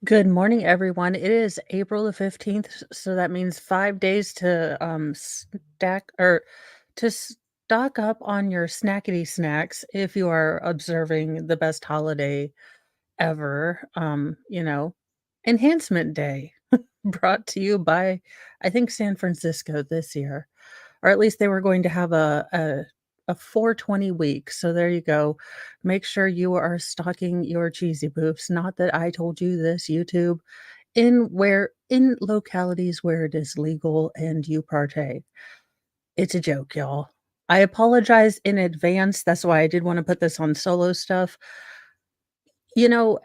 Good morning, everyone. It is April the 15th, so that means 5 days to, stack or to stock up on your snackety snacks if you are observing the best holiday ever, Enhancement Day, brought to you by, I think, San Francisco this year, or at least they were going to have a 420 week, so there you go. Make sure you are stocking your cheesy poops, not that I told you this, YouTube, in localities where it is legal and you partake. It's a joke, y'all. I apologize in advance, that's why I did wanna put this on solo stuff. You know,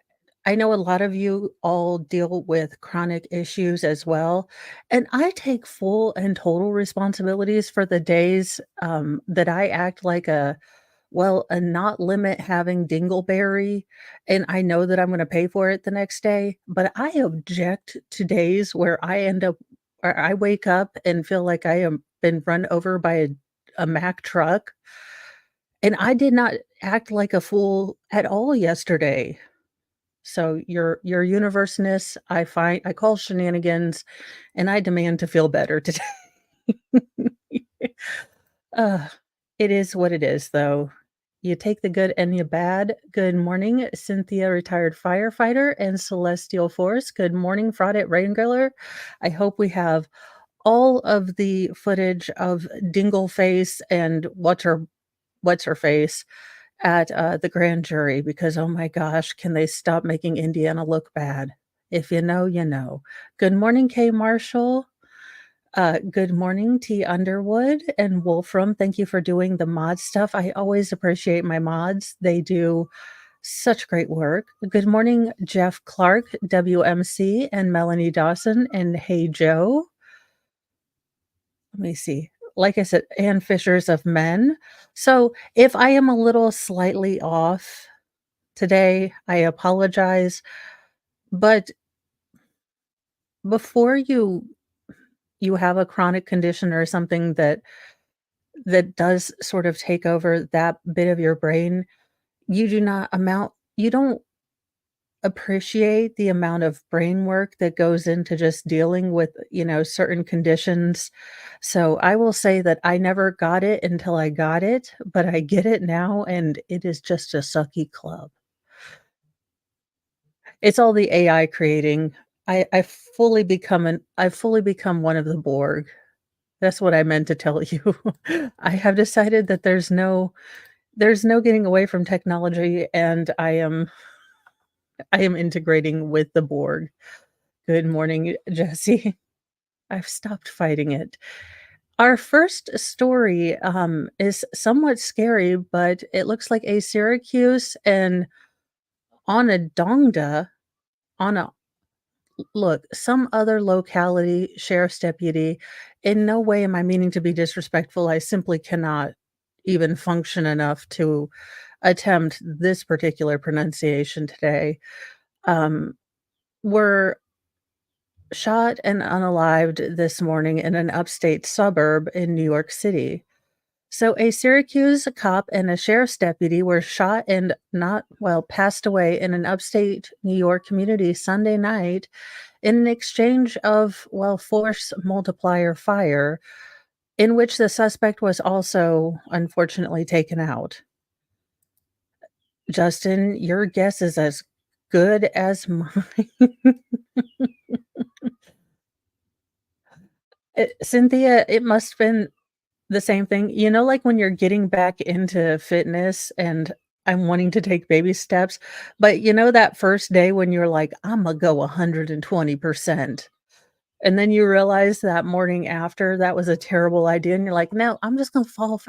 I know a lot of you all deal with chronic issues as well, and I take full and total responsibilities for the days, that I act like a not limit having dingleberry, and I know that I'm gonna pay for it the next day, but I object to days where I end up or I wake up and feel like I am been run over by a Mack truck, and I did not act like a fool at all yesterday. So your universeness, I call shenanigans, and I demand to feel better today. Ugh, it is what it is, though. You take the good and the bad. Good morning, Cynthia, retired firefighter, and Celestial Force. Good morning, Fraudette Wrangler. I hope we have all of the footage of Dingleface and what's her face at, the grand jury because, oh my gosh, can they stop making Indiana look bad? If you know, you know. Good morning, Kay Marshall. Good morning, T. Underwood and Wolfram. Thank you for doing the mod stuff. I always appreciate my mods. They do such great work. Good morning, Jeff Clark, WMC, and Melanie Dawson, and Hey Joe. Let me see. Like I said, and Fishers of Men. So if I am a little slightly off today, I apologize. But before you have a chronic condition or something that does sort of take over that bit of your brain, you don't appreciate the amount of brain work that goes into just dealing with, certain conditions. So I will say that I never got it until I got it, but I get it now and it is just a sucky club. It's all the AI creating. I've fully become one of the Borg. That's what I meant to tell you. I have decided that there's no getting away from technology, and I am integrating with the Borg. Good morning, Jesse. I've stopped fighting it. Our first story, is somewhat scary, but it looks like a Syracuse and Onondaga on a look, some other locality sheriff's deputy. In no way am I meaning to be disrespectful, I simply cannot even function enough to attempt this particular pronunciation today, um, were shot and unalived this morning in an upstate suburb in New York City. So, a Syracuse cop and a sheriff's deputy were shot and passed away in an upstate New York community Sunday night in an exchange of, force multiplier fire, in which the suspect was also unfortunately taken out. Justin, your guess is as good as mine. Cynthia, it must been the same thing. Like when you're getting back into fitness and I'm wanting to take baby steps, but that first day when you're like, "Imma go 120%." And then you realize that morning after that was a terrible idea, and you're like, "No, I'm just gonna fall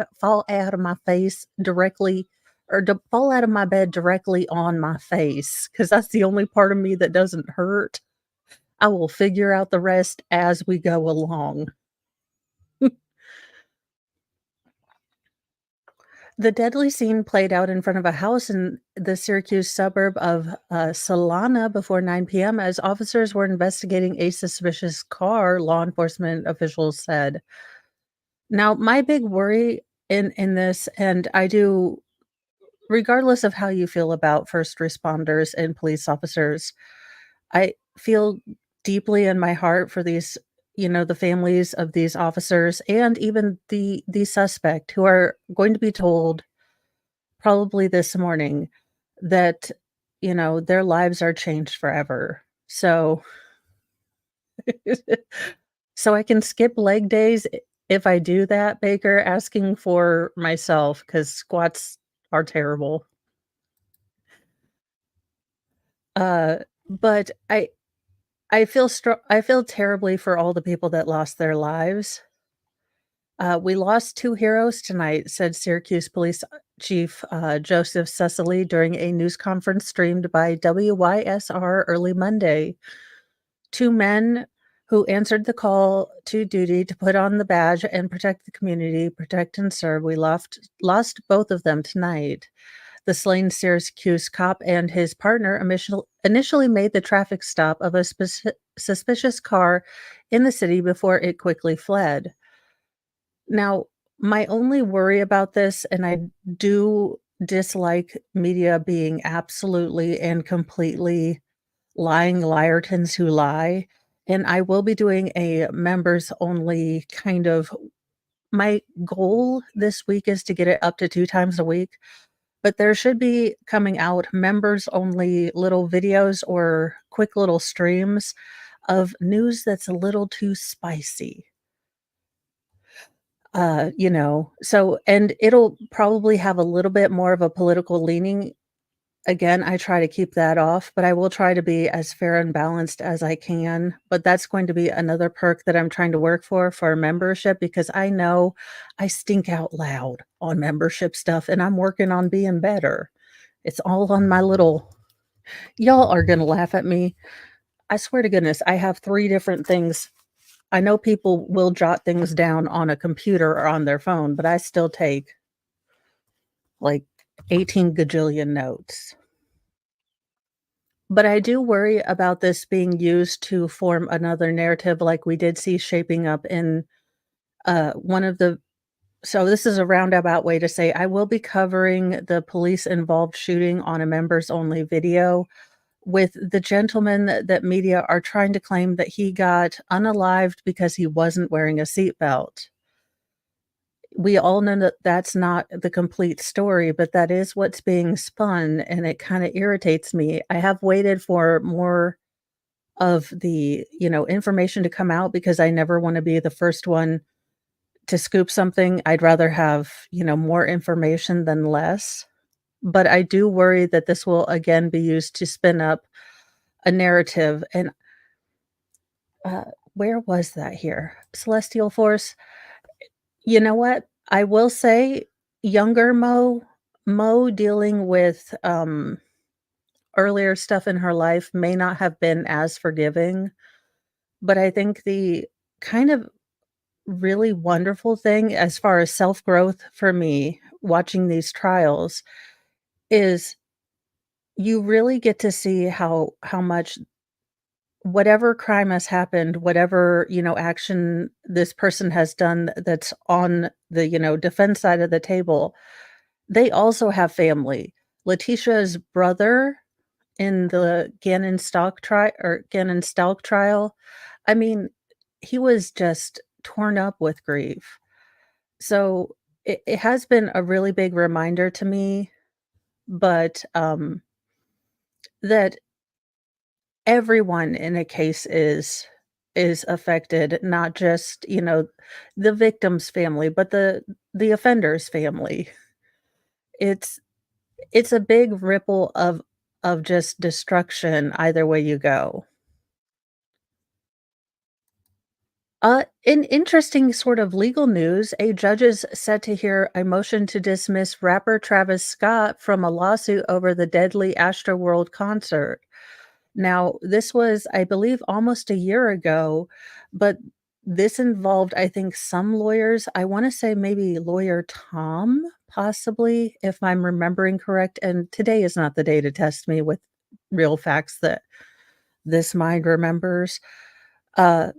out of my face directly or fall out of my bed directly on my face because that's the only part of me that doesn't hurt. I will figure out the rest as we go along." The deadly scene played out in front of a house in the Syracuse suburb of, Salina before 9 p.m. as officers were investigating a suspicious car, law enforcement officials said. Now, my big worry in this, and I do regardless of how you feel about first responders and police officers, I feel deeply in my heart for these, the families of these officers and even the suspect who are going to be told probably this morning that, their lives are changed forever. So so I can skip leg days if I do that, Baker, asking for myself because squats are terrible. Uh, but I feel terribly for all the people that lost their lives. "We lost 2 heroes tonight," said Syracuse Police Chief, Joseph Cecily during a news conference streamed by WYSR early Monday. 2 men who answered the call to duty to put on the badge and protect the community, protect and serve. We lost both of them tonight. The slain Syracuse cop and his partner initially made the traffic stop of a suspicious car in the city before it quickly fled. Now, my only worry about this, and I do dislike media being absolutely and completely lying liartons who lie, and I will be doing a members only kind of my goal this week is to get it up to 2 times a week, but there should be coming out members only little videos or quick little streams of news that's a little too spicy. So and it'll probably have a little bit more of a political leaning. Again, I try to keep that off, but I will try to be as fair and balanced as I can, but that's going to be another perk that I'm trying to work for membership because I know I stink out loud on membership stuff, and I'm working on being better. It's all on my little y'all are gonna laugh at me. I swear to goodness, I have 3 different things. I know people will jot things down on a computer or on their phone, but I still take, like, 18 gajillion notes. But I do worry about this being used to form another narrative like we did see shaping up in, one of the so this is a roundabout way to say I will be covering the police-involved shooting on a members-only video with the gentleman that media are trying to claim that he got unalived because he wasn't wearing a seatbelt. We all know that that's not the complete story, but that is what's being spun, and it kinda irritates me. I have waited for more of the, information to come out because I never wanna be the first one to scoop something. I'd rather have, more information than less, but I do worry that this will again be used to spin up a narrative, and, uh, where was that here? Celestial Force? You know what? I will say younger Mo dealing with, earlier stuff in her life may not have been as forgiving, but I think the kind of really wonderful thing as far as self-growth for me watching these trials is you really get to see how much whatever crime has happened, whatever, action this person has done that's on the, defense side of the table, they also have family. Letitia's brother in the Gannon Stauch trial, I mean, he was just torn up with grief. So, it has been a really big reminder to me, but, that everyone in a case is affected, not just, the victim's family, but the offender's family. It's it's a big ripple of just destruction either way you go. In interesting sort of legal news, a judge is set to hear a motion to dismiss rapper Travis Scott from a lawsuit over the deadly Astroworld concert. Now, this was, I believe, almost a year ago, but this involved, I think, some lawyers. I want to say maybe lawyer Tom, possibly, if I'm remembering correct. And today is not the day to test me with real facts that this mind remembers. Uh,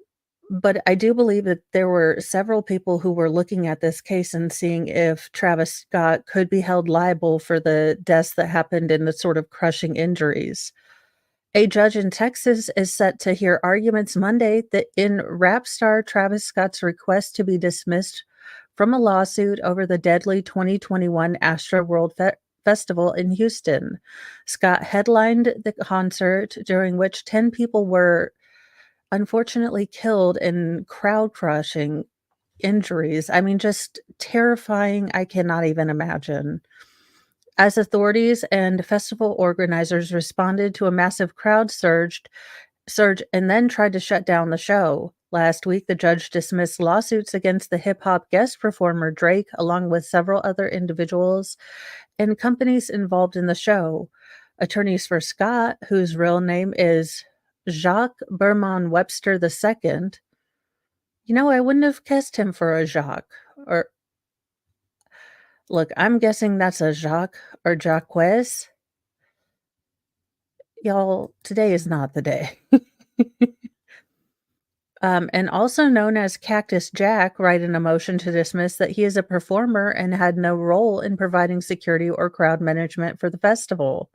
but I do believe that there were several people who were looking at this case and seeing if Travis Scott could be held liable for the deaths that happened in the sort of crushing injuries. A judge in Texas is set to hear arguments Monday that in rap star Travis Scott's request to be dismissed from a lawsuit over the deadly 2021 Astroworld Festival in Houston. Scott headlined the concert, during which 10 people were unfortunately killed in crowd crushing injuries. I mean, just terrifying. I cannot even imagine. As authorities and festival organizers responded to a massive crowd surge and then tried to shut down the show. Last week, the judge dismissed lawsuits against the hip hop guest performer Drake, along with several other individuals and companies involved in the show. Attorneys for Scott, whose real name is Jacques Berman Webster II. I wouldn't have guessed him for a Jacques. Or look, I'm guessing that's a Jacques or Jacques. Y'all, today is not the day. And also known as Cactus Jack, write in a motion to dismiss that he is a performer and had no role in providing security or crowd management for the festival.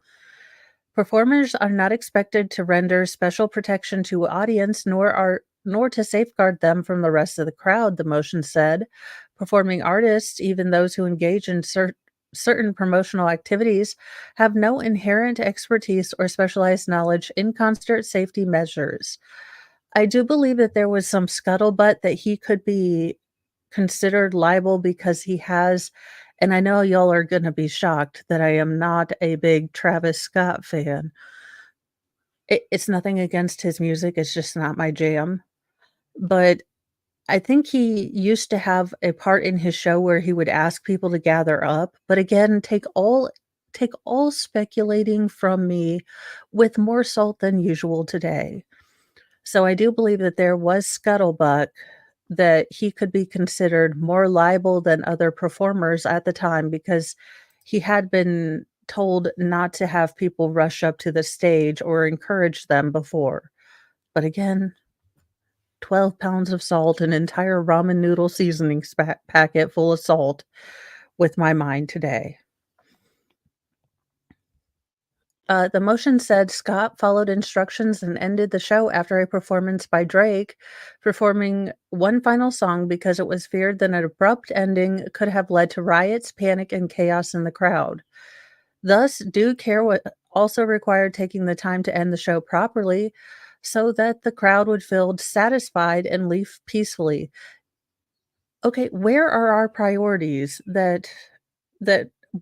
Performers are not expected to render special protection to audience nor to safeguard them from the rest of the crowd, the motion said. Performing artists, even those who engage in certain promotional activities, have no inherent expertise or specialized knowledge in concert safety measures. I do believe that there was some scuttlebutt that he could be considered liable because he has, and I know y'all are gonna be shocked that I am not a big Travis Scott fan. It's nothing against his music, it's just not my jam, but I think he used to have a part in his show where he would ask people to gather up, but again, take all speculating from me with more salt than usual today. So I do believe that there was scuttlebutt that he could be considered more liable than other performers at the time because he had been told not to have people rush up to the stage or encourage them before. But again, 12 pounds of salt, an entire ramen noodle seasoning packet full of salt with my mind today. The motion said Scott followed instructions and ended the show after a performance by Drake, performing one final song because it was feared that an abrupt ending could have led to riots, panic, and chaos in the crowd. Thus, due care also required taking the time to end the show properly so that the crowd would feel satisfied and leave peacefully. Okay, where are our priorities that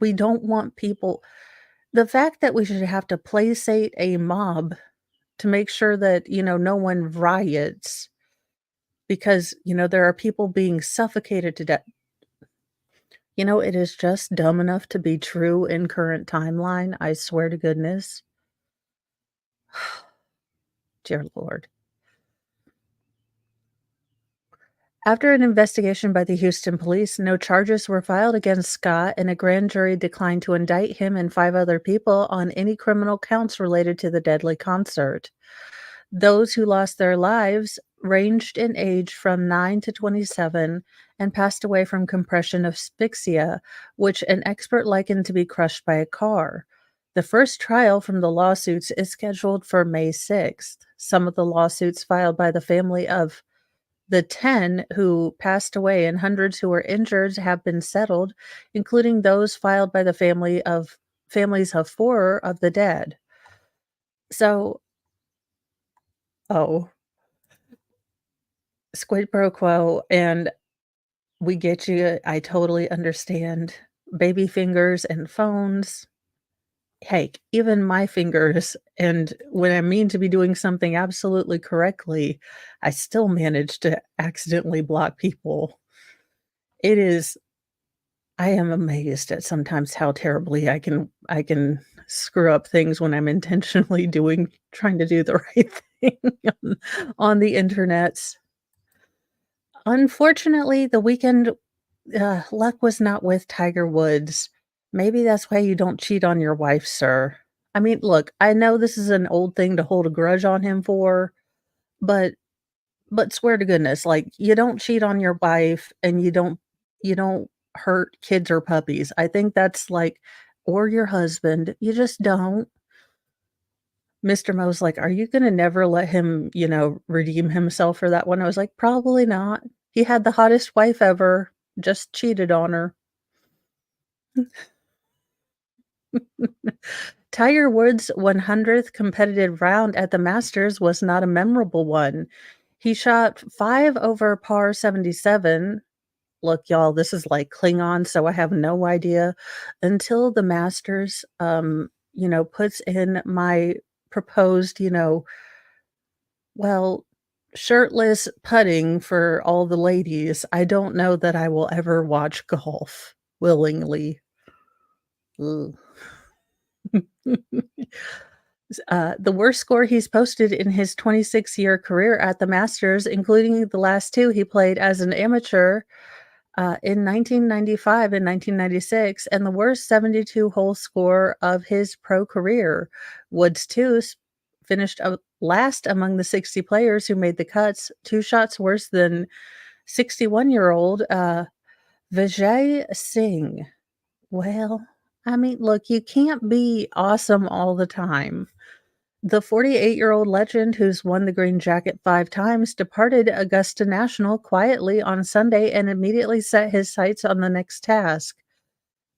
we don't want people, the fact that we should have to placate a mob to make sure that, no one riots because, there are people being suffocated to death. It is just dumb enough to be true in current timeline, I swear to goodness. Dear Lord. After an investigation by the Houston police, no charges were filed against Scott, and a grand jury declined to indict him and 5 other people on any criminal counts related to the deadly concert. Those who lost their lives ranged in age from 9 to 27 and passed away from compression asphyxia, which an expert likened to be crushed by a car. The first trial from the lawsuits is scheduled for May 6th. Some of the lawsuits filed by the family of the 10 who passed away and hundreds who were injured have been settled, including those filed by the families of 4 of the dead. So, oh, squid pro quo, and we get you. I totally understand. Baby fingers and phones. Heck, even my fingers, and when I mean to be doing something absolutely correctly, I still manage to accidentally block people. It is I am amazed at sometimes how terribly I can screw up things when I'm intentionally doing trying to do the right thing on the internets. Unfortunately, the weekend, luck was not with Tiger Woods. Maybe that's why you don't cheat on your wife, sir. I mean, look, I know this is an old thing to hold a grudge on him for, but swear to goodness, like, you don't cheat on your wife and you don't hurt kids or puppies. I think that's, like, or your husband, you just don't. Mr. Mo's like, "Are you gonna never let him, redeem himself for that one?" I was like, "Probably not. He had the hottest wife ever, just cheated on her." Tiger Woods' 100th competitive round at the Masters was not a memorable one. He shot 5 over par 77. Look, y'all, this is like Klingon, so I have no idea until the Masters, puts in my proposed, well, shirtless putting for all the ladies. I don't know that I will ever watch golf willingly. Ugh. The worst score he's posted in his 26-year career at the Masters, including the last 2 he played as an amateur, in 1995 and 1996, and the worst 72-hole score of his pro career. Woods, too, finished last among the 60 players who made the cuts, 2 shots worse than 61-year-old, Vijay Singh. Well, I mean, look, you can't be awesome all the time. The 48-year-old legend who's won the green jacket 5 times departed Augusta National quietly on Sunday and immediately set his sights on the next task,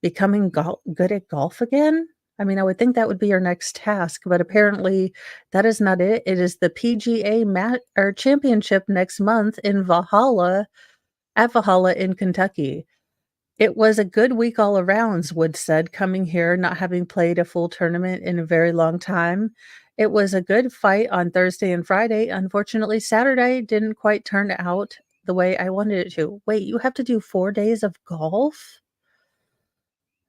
becoming good at golf again? I mean, I would think that would be your next task, but apparently that is not it. It is the PGA or Championship next month in Valhalla in Kentucky. It was a good week all around, Woods said, coming here not having played a full tournament in a very long time. It was a good fight on Thursday and Friday. Unfortunately, Saturday didn't quite turn out the way I wanted it to. Wait, you have to do 4 days of golf?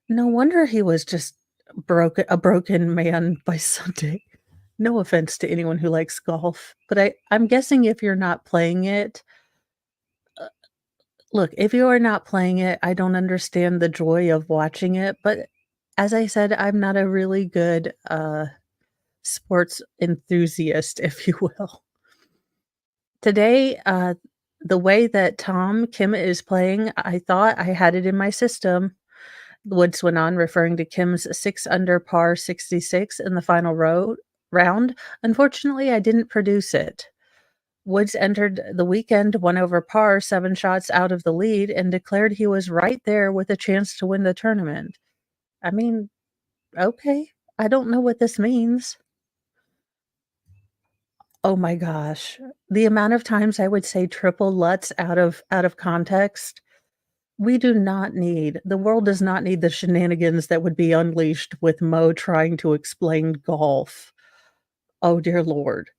No wonder he was just a broken man by Sunday. No offense to anyone who likes golf, but I'm guessing if you're not playing it, look, if you are not playing it, I don't understand the joy of watching it, but as I said, I'm not a really good, sports enthusiast, if you will. Today, the way that Tom Kim is playing, I thought I had it in my system. Woods went on, referring to Kim's 6 under par 66 in the final round. Unfortunately, I didn't produce it. Woods entered the weekend 1 over par, 7 shots out of the lead, and declared he was right there with a chance to win the tournament. I mean, okay. I don't know what this means. Oh my gosh. The amount of times I would say triple Lutz out of context. We do not need the world does not need the shenanigans that would be unleashed with Mo trying to explain golf. Oh, dear lord.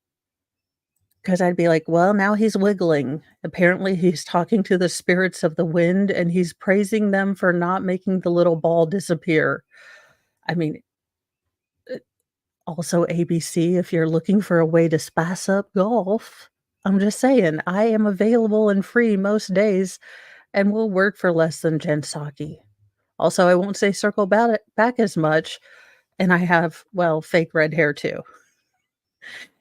'Cause I'd be like, "Well, now he's wiggling. Apparently, he's talking to the spirits of the wind, and he's praising them for not making the little ball disappear." I mean, also ABC, if you're looking for a way to spice up golf, I'm just saying, I am available and free most days and will work for less than Jen Psaki. Also, I won't say circle back as much, and I have, well, fake red hair too.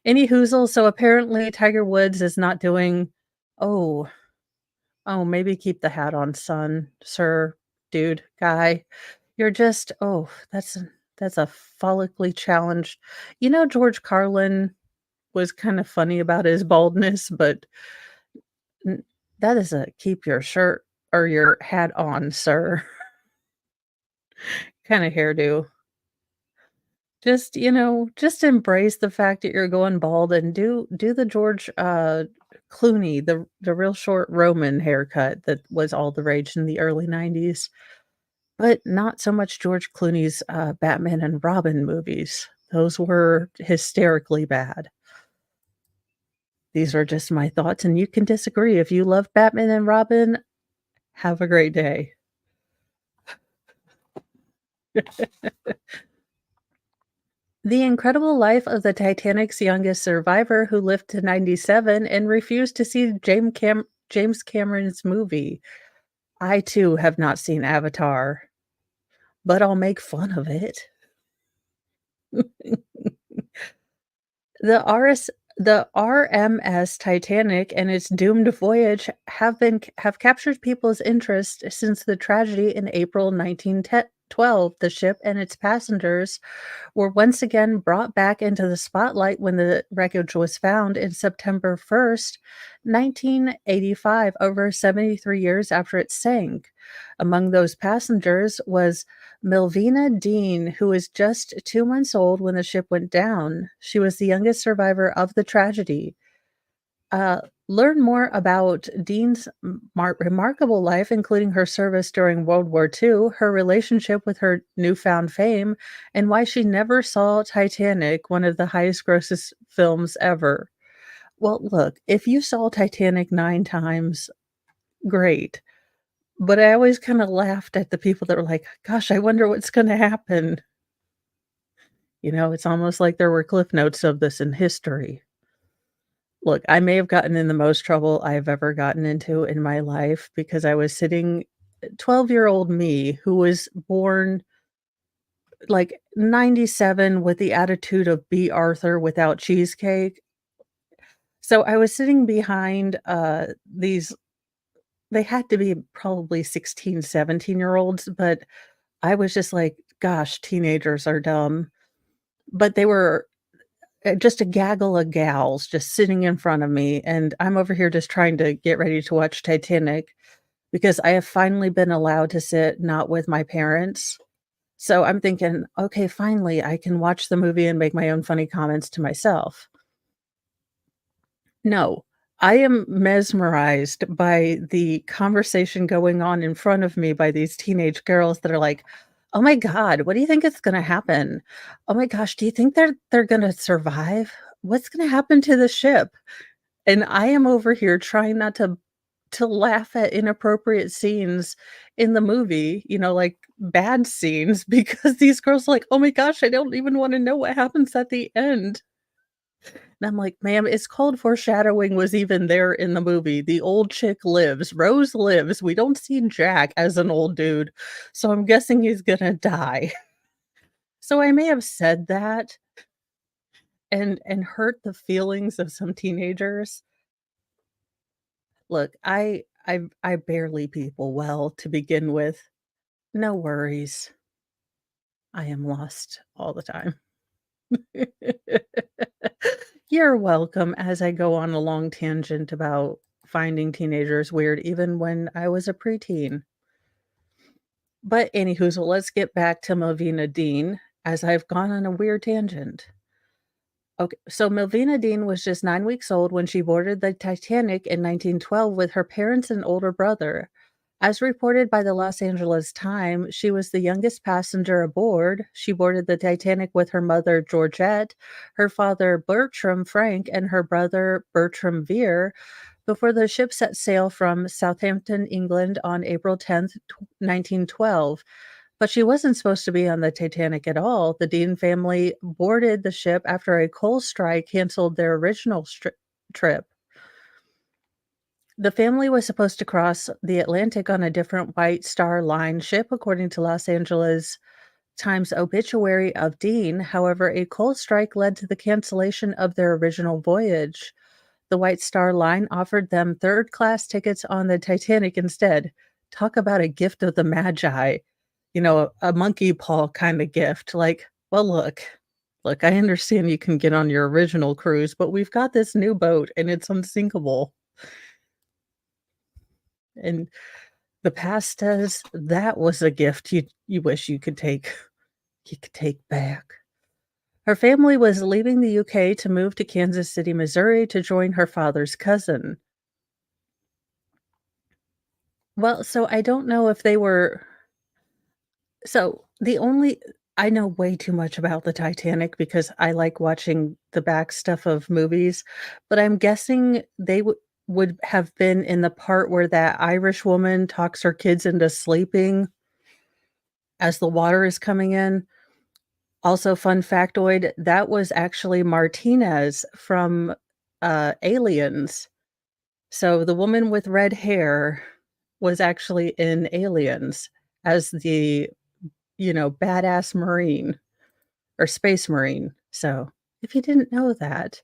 Any hoozle, so apparently Tiger Woods is not doing oh, maybe keep the hat on, son, sir, dude, guy. You're just that's a follically challenged George Carlin was kind of funny about his baldness, but n that is a keep your shirt or your hat on, sir, kinda hairdo. Just embrace the fact that you're going bald and do the George, Clooney, the real short Roman haircut that was all the rage in the early '90s, but not so much George Clooney's, Batman and Robin movies. Those were hysterically bad. These are just my thoughts, and you can disagree. If you love Batman and Robin, have a great day. The incredible life of the Titanic's youngest survivor who lived to 97 and refused to see James Cameron's movie. I too have not seen Avatar, but I'll make fun of it. The RMS Titanic and its doomed voyage have captured people's interest since the tragedy in April 1910 1912, the ship and its passengers were once again brought back into the spotlight when the wreckage was found in September 1st, 1985, over 73 years after it sank. Among those passengers was Melvina Dean, who was just 2 months old when the ship went down. She was the youngest survivor of the tragedy. Uh, Learn more about Dean's remarkable life, including her service during World War II, her relationship with her newfound fame, and why she never saw Titanic, one of the highest grossest films ever. Well, look, if you saw Titanic 9 times, great. But I always kinda laughed at the people that were like, "Gosh, I wonder what's gonna happen." It's almost like there were cliff notes of this in history. Look, I may have gotten in the most trouble I've ever gotten into in my life because I was sitting 12-year-old me who was born, like, '97 with the attitude of B. Arthur without cheesecake. So I was sitting behind, these they had to be probably 16, 17-year-olds, but I was just like, "Gosh, teenagers are dumb." But they were, just a gaggle of gals just sitting in front of me, and I'm over here just trying to get ready to watch Titanic because I have finally been allowed to sit not with my parents. So I'm thinking, "Okay, finally, I can watch the movie and make my own funny comments to myself." No, I am mesmerized by the conversation going on in front of me by these teenage girls that are like, "Oh my god, what do you think is gonna happen? Oh my gosh, do you think they're gonna survive? What's gonna happen to the ship?" And I am over here trying not to laugh at inappropriate scenes in the movie, like bad scenes, because these girls are like, "Oh my gosh, I don't even wanna know what happens at the end." And I'm like, "Ma'am, it's called foreshadowing was even there in the movie. The old chick lives. Rose lives. We don't see Jack as an old dude, so I'm guessing he's gonna die." So I may have said that and hurt the feelings of some teenagers. Look, I barely people well to begin with. No worries. I am lost all the time. You're welcome as I go on a long tangent about finding teenagers weird even when I was a preteen. But anywho, so let's get back to Melvina Dean as I've gone on a weird tangent. Okay, so Melvina Dean was just 9 weeks old when she boarded the Titanic in 1912 with her parents and older brother. As reported by the Los Angeles Times, she was the youngest passenger aboard. She boarded the Titanic with her mother, Georgette, her father, Bertram Frank, and her brother, Bertram Vere, before the ship set sail from Southampton, England on April 10th, 1912. But she wasn't supposed to be on the Titanic at all. The Dean family boarded the ship after a coal strike canceled their original trip. The family was supposed to cross the Atlantic on a different White Star Line ship, according to Los Angeles Times obituary of Dean. However, a coal strike led to the cancellation of their original voyage. The White Star Line offered them third-class tickets on the Titanic instead. Talk about a gift of the Magi, a monkey paw kinda gift, like, "Well, look, I understand you can get on your original cruise, but we've got this new boat and it's unsinkable." And the past says that was a gift you wish you could take back. Her family was leaving the UK to move to Kansas City, Missouri to join her father's cousin. Well, so I don't know if they were so the only I know way too much about the Titanic because I like watching the back stuff of movies, but I'm guessing they would have been in the part where that Irish woman talks her kids into sleeping as the water is coming in. Also, fun factoid, that was actually Martinez from, Aliens. So the woman with red hair was actually in Aliens as the, badass Marine or Space Marine. So, if you didn't know that,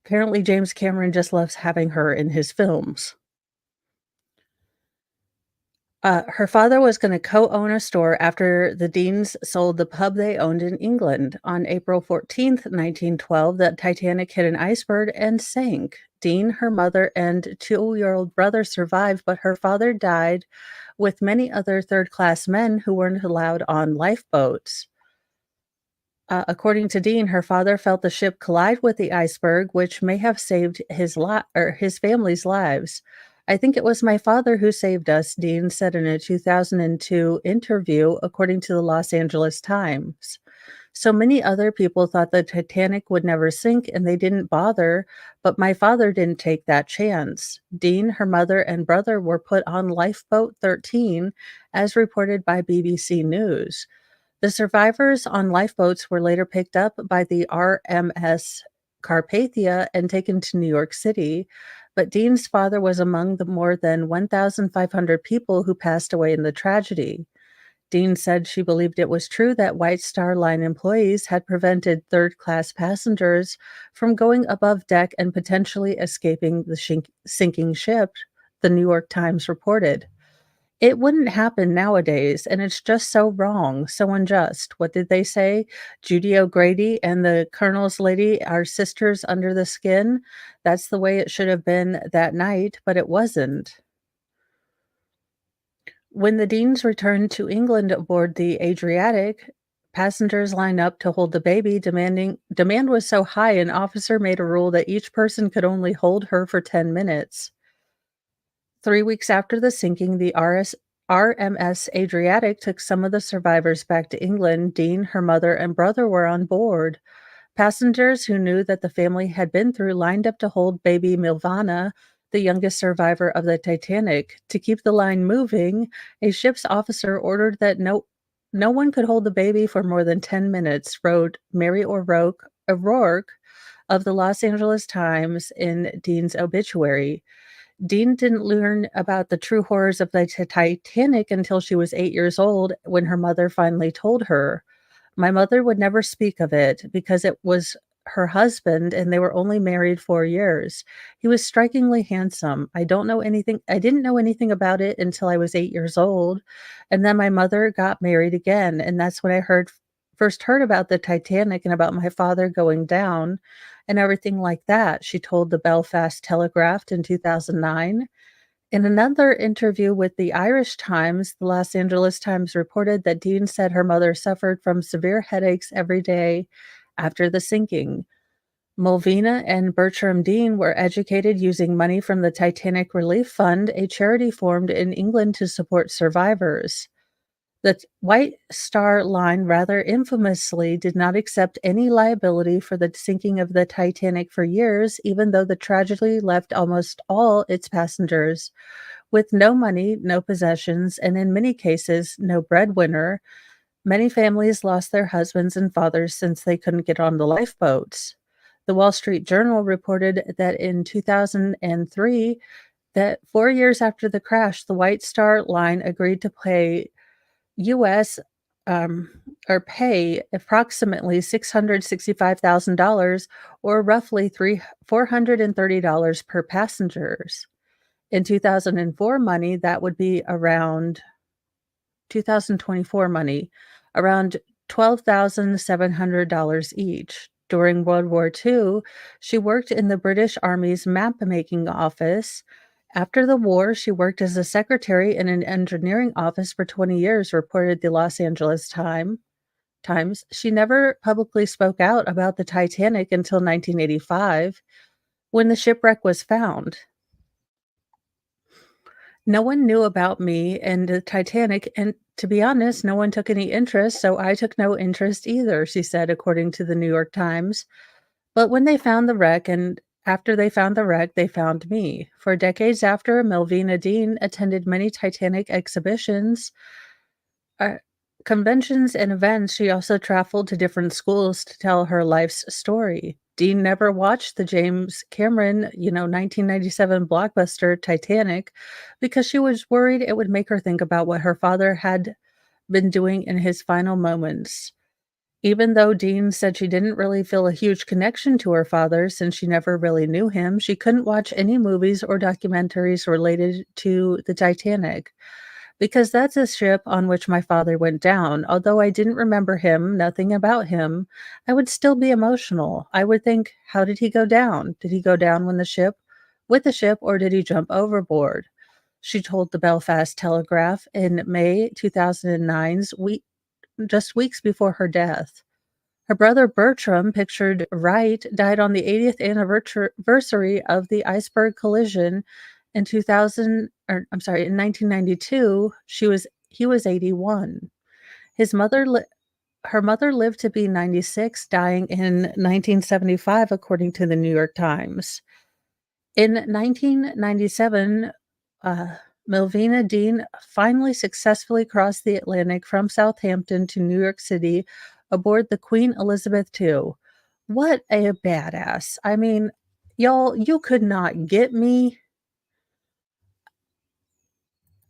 apparently James Cameron just loves having her in his films. Her father was gonna co-own a store after the Deans sold the pub they owned in England. On April 14th, 1912, the Titanic hit an iceberg and sank. Dean, her mother, and two-year-old brother survived, but her father died with many other third-class men who weren't allowed on lifeboats. According to Dean, her father felt the ship collide with the iceberg, which may have saved his family's lives. I think it was my father who saved us, Dean said in a 2002 interview, according to the Los Angeles Times. So many other people thought the Titanic would never sink and they didn't bother, but my father didn't take that chance. Dean, her mother, and brother were put on Lifeboat 13, as reported by BBC News. The survivors on lifeboats were later picked up by the RMS Carpathia and taken to New York City, but Dean's father was among the more than 1,500 people who passed away in the tragedy. Dean said she believed it was true that White Star Line employees had prevented third class passengers from going above deck and potentially escaping the sinking ship, the New York Times reported. It wouldn't happen nowadays, and it's just so wrong, so unjust. What did they say? Judy O'Grady and the Colonel's lady are sisters under the skin? That's the way it should have been that night, but it wasn't. When the Deans returned to England aboard the Adriatic, passengers lined up to hold the baby, demand was so high an officer made a rule that each person could only hold her for 10 minutes. 3 weeks after the sinking, the RMS Adriatic took some of the survivors back to England. Dean, her mother, and brother were on board. Passengers who knew that the family had been through lined up to hold baby Milvana, the youngest survivor of the Titanic. To keep the line moving, a ship's officer ordered that no one could hold the baby for more than 10 minutes, wrote Mary O'Rourke of the Los Angeles Times in Dean's obituary. Dean didn't learn about the true horrors of the Titanic until she was 8 years old when her mother finally told her. My mother would never speak of it because it was her husband and they were only married 4 years. He was strikingly handsome. I didn't know anything about it until I was 8 years old, and then my mother got married again, and that's when I first heard about the Titanic and about my father going down and everything like that, she told the Belfast Telegraph in 2009. In another interview with the Irish Times, the Los Angeles Times reported that Dean said her mother suffered from severe headaches every day after the sinking. Mulvina and Bertram Dean were educated using money from the Titanic Relief Fund, a charity formed in England to support survivors. The White Star Line rather infamously did not accept any liability for the sinking of the Titanic for years, even though the tragedy left almost all its passengers with no money, no possessions, and in many cases, no breadwinner. Many families lost their husbands and fathers since they couldn't get on the lifeboats. The Wall Street Journal reported that in 2003, that 4 years after the crash, the White Star Line agreed to pay US um, or pay approximately $665,000 or roughly $430 per passengers. In 2004 money, that would be around 2024 money, around $12,700 each. During World War II, she worked in the British Army's map-making office. After the war, she worked as a secretary in an engineering office for 20 years, reported the Los Angeles Times. She never publicly spoke out about the Titanic until 1985, when the shipwreck was found. No one knew about me and the Titanic, and to be honest, no one took any interest, so I took no interest either, she said, according to the New York Times. But when they found the wreck, and after they found the wreck, they found me. For decades after, Melvina Dean attended many Titanic exhibitions, uh, conventions, and events. She also traveled to different schools to tell her life's story. Dean never watched the James Cameron, 1997 blockbuster Titanic because she was worried it would make her think about what her father had been doing in his final moments. Even though Dean said she didn't really feel a huge connection to her father since she never really knew him, she couldn't watch any movies or documentaries related to the Titanic. because that's a ship on which my father went down. Although I didn't remember him, nothing about him, I would still be emotional. I would think, how did he go down? Did he go down with the ship, or did he jump overboard? She told the Belfast Telegraph in May 2009's just weeks before her death. Her brother Bertram, pictured right, died on the 80th anniversary of the iceberg collision in 2000, or I'm sorry, in 1992. He was 81. His mother li- Her mother lived to be 96, dying in 1975, according to the New York Times. In 1997, uh, Melvina Dean finally successfully crossed the Atlantic from Southampton to New York City aboard the Queen Elizabeth II. What a badass. I mean, y'all, you could not get me.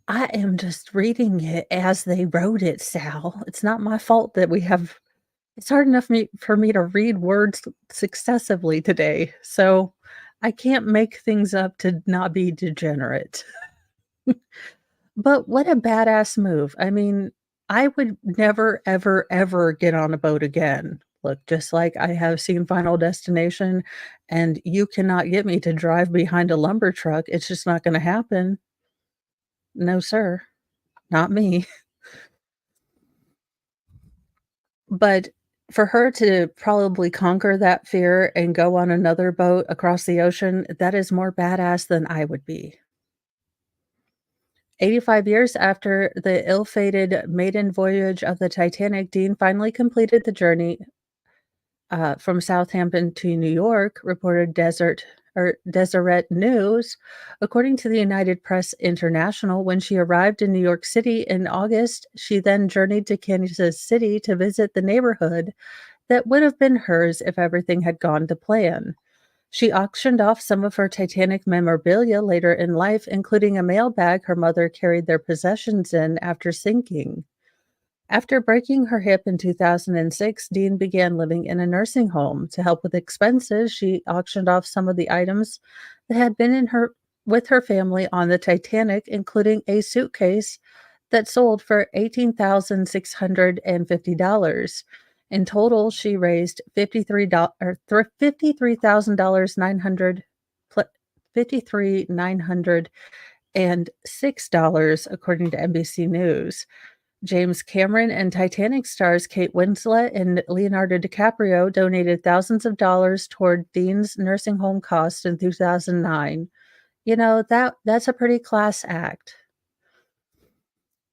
I am just reading it as they wrote it, Sal. It's not my fault that we have it's hard enough for me to read words successively today, so I can't make things up to not be degenerate. But what a badass move. I mean, I would never, ever, ever get on a boat again. Look, just like I have seen Final Destination, and you cannot get me to drive behind a lumber truck. It's just not gonna happen. No, sir. Not me. But for her to probably conquer that fear and go on another boat across the ocean, that is more badass than I would be. 85 years after the ill-fated maiden voyage of the Titanic, Dean finally completed the journey from Southampton to New York, reported Deseret News. According to the United Press International, when she arrived in New York City in August, she then journeyed to Kansas City to visit the neighborhood that would have been hers if everything had gone to plan. She auctioned off some of her Titanic memorabilia later in life, including a mail bag her mother carried their possessions in after sinking. After breaking her hip in 2006, Dean began living in a nursing home. To help with expenses, she auctioned off some of the items that had been in her with her family on the Titanic, including a suitcase that sold for $18,650. In total, she raised $53,000 $53,906, according to NBC News. James Cameron and Titanic stars Kate Winslet and Leonardo DiCaprio donated thousands of dollars toward Dean's nursing home costs in 2009. You know, that's a pretty class act.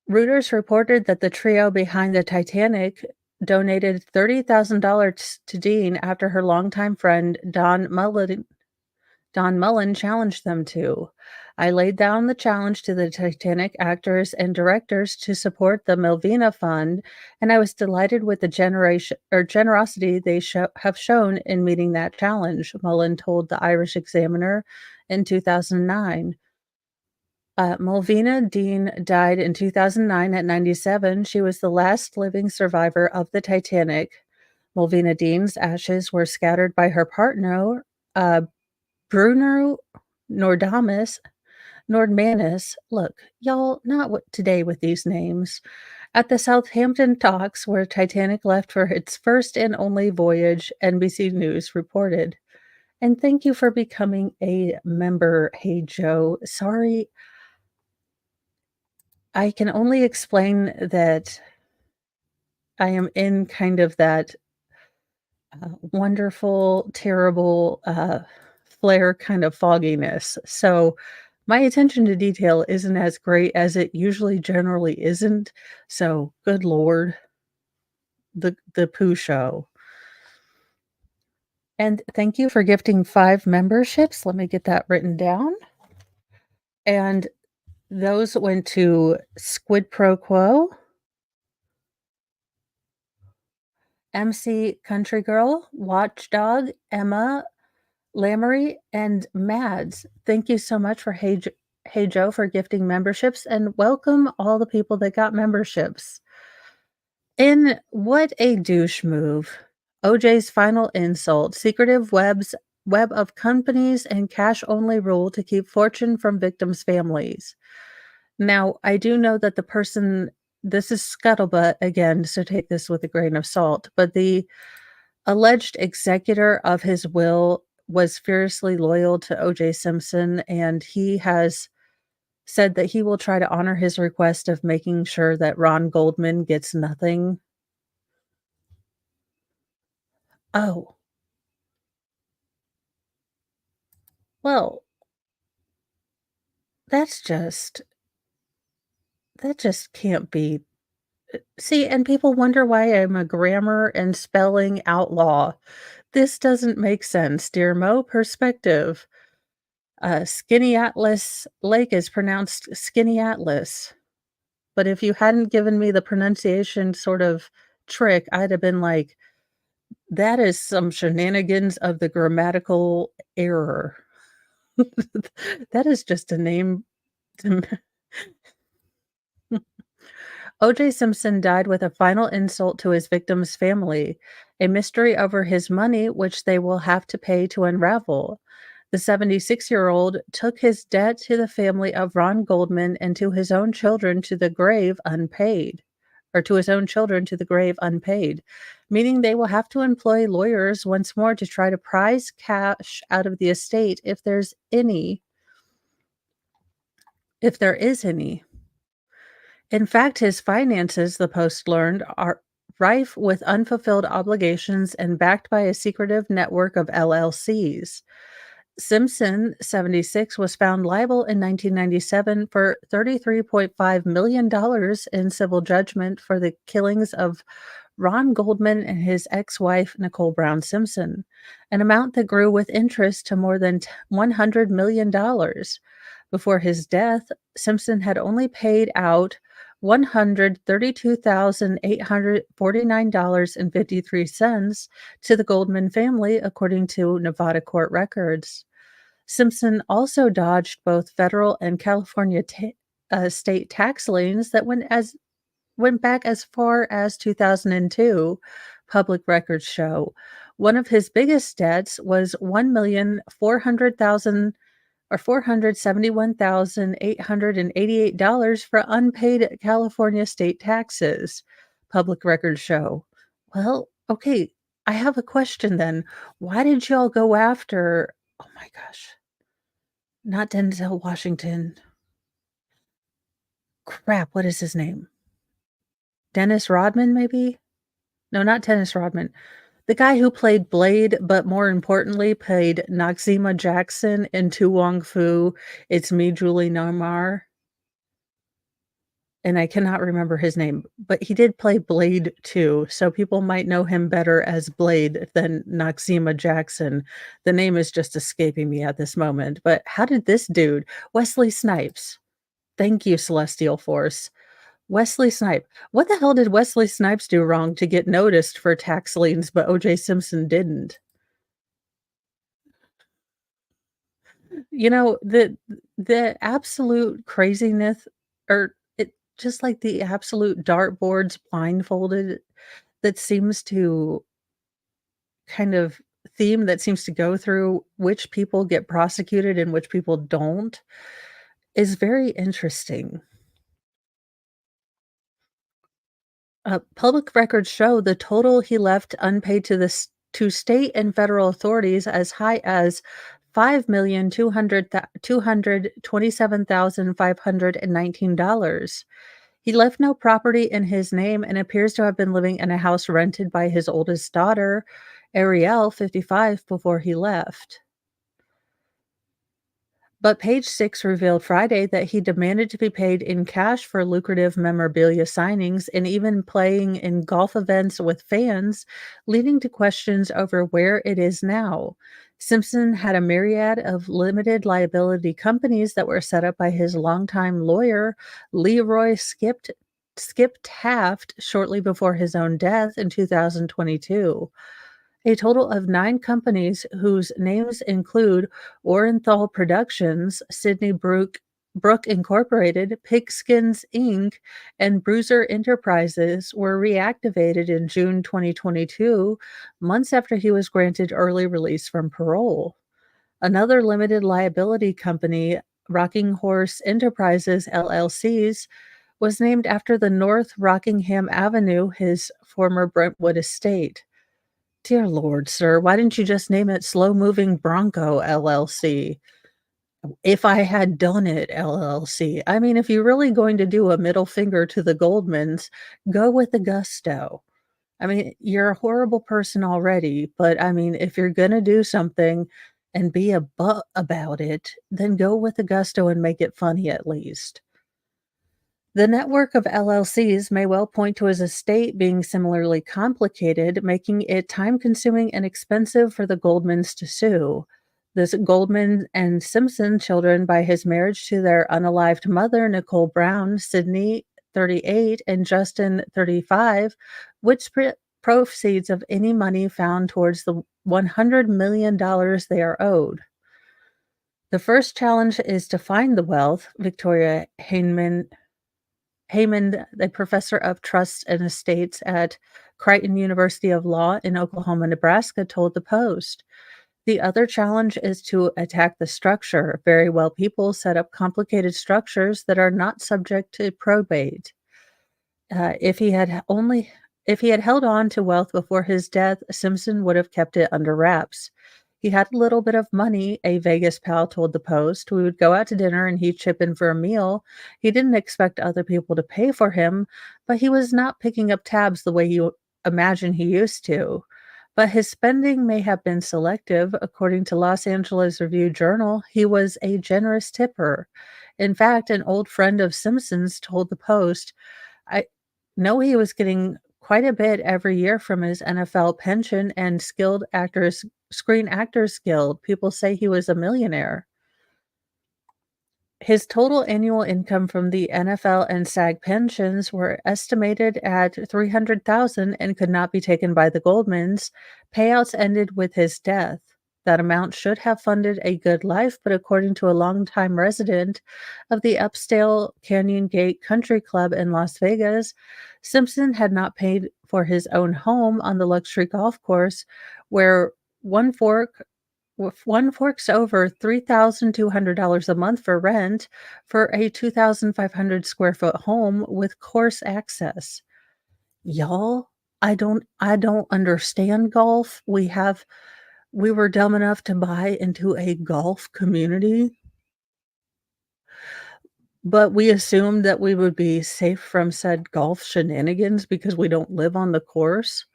Reuters reported that the trio behind the Titanic donated $30,000 to Dean after her longtime friend Don Mullen challenged them to. I laid down the challenge to the Titanic actors and directors to support the Melvina Fund, and I was delighted with the generosity they have shown in meeting that challenge, Mullen told the Irish Examiner in 2009. Melvina Dean died in 2009 at 97. She was the last living survivor of the Titanic. Melvina Dean's ashes were scattered by her partner, uh, Bruno Nordamus Nordmanis. Look, y'all, not what today with these names. At the Southampton docks where Titanic left for its first and only voyage, NBC News reported. And thank you for becoming a member, Hey Joe. Sorry, I can only explain that I am in kind of that wonderful, terrible, flare kind of fogginess. So my attention to detail isn't as great as it usually generally isn't. So good Lord, the poo show. And thank you for gifting 5 memberships. Let me get that written down. And those went to Squid Pro Quo, MC Country Girl, Watchdog, Emma, Lamry, and Mads. Thank you so much for Hey Joe for gifting memberships, and welcome all the people that got memberships. In what a douche move. OJ's final insult, secretive web of companies and cash only rule to keep fortune from victims' families. Now, I do know that the person this is scuttlebutt again, so take this with a grain of salt, but the alleged executor of his will was fiercely loyal to O.J. Simpson, and he has said that he will try to honor his request of making sure that Ron Goldman gets nothing. Oh, well, that's just that just can't be. See, and people wonder why I'm a grammar and spelling outlaw. This doesn't make sense, dear Mo. Perspective. Skinny Atlas Lake is pronounced Skinny Atlas. But if you hadn't given me the pronunciation sort of trick, I'd have been like, that is some shenanigans of the grammatical error. That is just a name to O.J. Simpson died with a final insult to his victim's family, a mystery over his money which they will have to pay to unravel. The 76-year-old took his debt to the family of Ron Goldman and to his own children to the grave unpaid, or to his own children to the grave unpaid, meaning they will have to employ lawyers once more to try to prize cash out of the estate if there is any. In fact, his finances, the Post learned, are rife with unfulfilled obligations and backed by a secretive network of LLCs. Simpson, 76, was found liable in 1997 for $33.5 million dollars in civil judgment for the killings of Ron Goldman and his ex wife, Nicole Brown Simpson, an amount that grew with interest to more than $100 million. Dollars. Before his death, Simpson had only paid out $132,849.53 to the Goldman family, according to Nevada court records. Simpson also dodged both federal and California state tax liens that went back as far as 2002, public records show. One of his biggest debts was 1,400,000 or $471,888 for unpaid California state taxes, public records show. Well, okay, I have a question then. Why did y'all go after, oh my gosh, not Denzel Washington. Crap, what is his name? Dennis Rodman, maybe? No, not Dennis Rodman. The guy who played Blade, but more importantly, played Noxeema Jackson in To Wong Fu, It's Me, Julie Newmar, and I cannot remember his name, but he did play Blade too, so people might know him better as Blade than Noxeema Jackson. The name is just escaping me at this moment, but how did this dude, Wesley Snipes, thank you, Celestial Force. Wesley Snipes. What the hell did Wesley Snipes do wrong to get noticed for tax liens, but O.J. Simpson didn't? You know, the absolute craziness, or it just like the absolute dartboards blindfolded that seems to kind of theme that seems to go through which people get prosecuted and which people don't is very interesting. Public records show the total he left unpaid to state and federal authorities as high as 5,227,519 dollars. He left no property in his name and appears to have been living in a house rented by his oldest daughter, Ariel, 55, before he left. But Page Six revealed Friday that he demanded to be paid in cash for lucrative memorabilia signings and even playing in golf events with fans, leading to questions over where it is now. Simpson had a myriad of limited liability companies that were set up by his longtime lawyer, Leroy Skip Taft, shortly before his own death in 2022. A total of 9 companies whose names include Orenthal Productions, Sydney Brook Incorporated, Pigskins Inc., and Bruiser Enterprises were reactivated in June 2022, months after he was granted early release from parole. Another limited liability company, Rocking Horse Enterprises LLCs was named after the North Rockingham Avenue, his former Brentwood estate. Dear Lord, sir, why didn't you just name it Slow Moving Bronco LLC? If I Had Done It LLC. I mean, if you're really going to do a middle finger to the Goldmans, go with the gusto. I mean, you're a horrible person already, but I mean, if you're gonna do something and be a butt about it, then go with the gusto and make it funny at least. The network of LLCs may well point to his estate being similarly complicated, making it time consuming and expensive for the Goldmans to sue. This Goldman and Simpson children by his marriage to their unalived mother, Nicole Brown, Sydney, 38, and Justin, 35, which proceeds of any money found towards the $100 million they are owed. The first challenge is to find the wealth, Victoria Haymond, a professor of trusts and estates at Creighton University of Law in Oklahoma, Nebraska, told the Post. The other challenge is to attack the structure. Very well people set up complicated structures that are not subject to probate. If he had only if he had held on to wealth before his death, Simpson would have kept it under wraps. He had a little bit of money, a Vegas pal told the Post. We would go out to dinner and he'd chip in for a meal. He didn't expect other people to pay for him, but he was not picking up tabs the way you imagine he used to. But his spending may have been selective. According to Los Angeles Review Journal, he was a generous tipper. In fact, an old friend of Simpson's told the Post, I know he was getting quite a bit every year from his NFL pension and Skilled Actors Screen Actors Guild. People say he was a millionaire. His total annual income from the NFL and SAG pensions were estimated at 300,000 and could not be taken by the Goldmans. Payouts ended with his death. That amount should have funded a good life, but according to a longtime resident of the upscale Canyon Gate Country Club in Las Vegas, Simpson had not paid for his own home on the luxury golf course where one fork if one forks over $3,200 a month for rent for a 2,500 square foot home with course access. Y'all, I don't understand golf. We were dumb enough to buy into a golf community, but we assumed that we would be safe from said golf shenanigans because we don't live on the course.